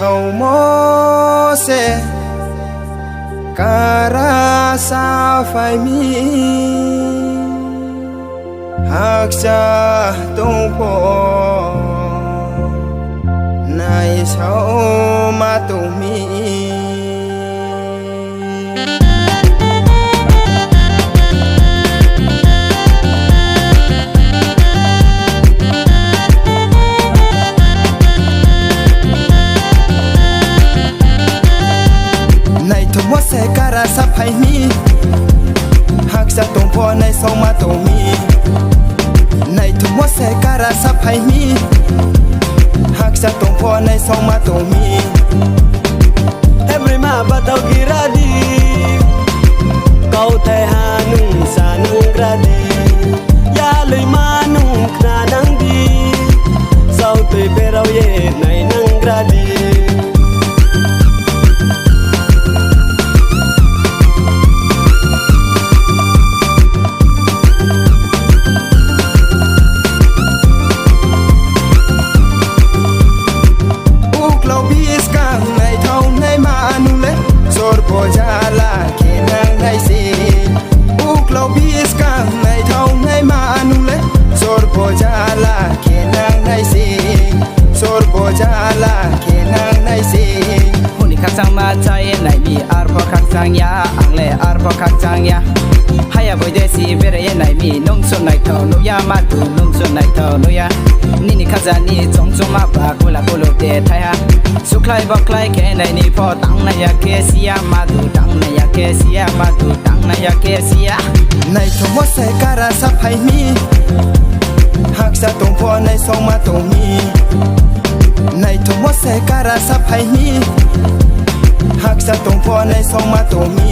ท่าโมเสการาซาไฟมีหากจะต้องพอในเช้ามาต้องมีเสการาสับให้มีหากจะต้องพอในสองมาต้องมีในทุกวันเสการาสับให้มีหากจะต้องพอในสองมาต้องมีเอ็มริมาบัดเอากีราดีเก่าแต่หานุ่งสานุ่งกระดียาเลยมานุ่งขนานังดีเศร้าตัวเปเราเย่ในนังกระดีsang ma chai nai mi ar pho khak sang ya ang le ar pho khak sang ya haya boy de si bere ye nai mi nong so nai tho no ya ma tu nong so nai tho no ya ni ni khaza ni chong chong ma ba ko la ko lo de thai ha su klai ba klai ke nai ni pho tang na ya ke si ya ma tu tang na ya ke si ya ma tu tang na ya ke si ya nai tho mo se kara sa phai mi hak sa tong pho nai song ma tong mi nai tho mo se kara sa phai miหากจะต้องพอในสองมาต้องมี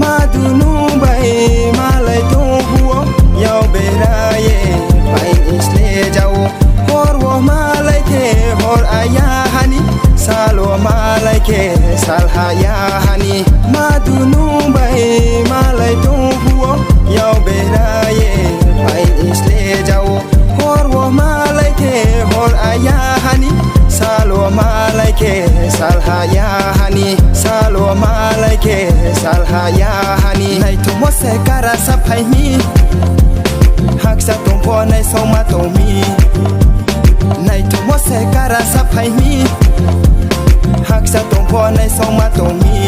มาดูนูใบมาเลยตัวหัวยาวเบราเย่ไปอิสเลเจ้าฮอร์วมาเลยเทฮอร์อายาฮันีซาโลมาเลยเกสัลหายาฮันีมาดูนูใบมาเลยตัวหัวยาวเบราเย่ไปอิสเลเจ้าฮอร์วมาเลยเกฮอร์อายาฮันีซาโลมาเลยเกสัลหายาฮันีซาโลมาเลยเกสัลหายาฮันีในทุกวันเสการาสับให้มีหากจะต้องพอในสองมาต้องมีในทุกวันเสการาสับให้มีหากจะต้องพอในสองมาต้องมี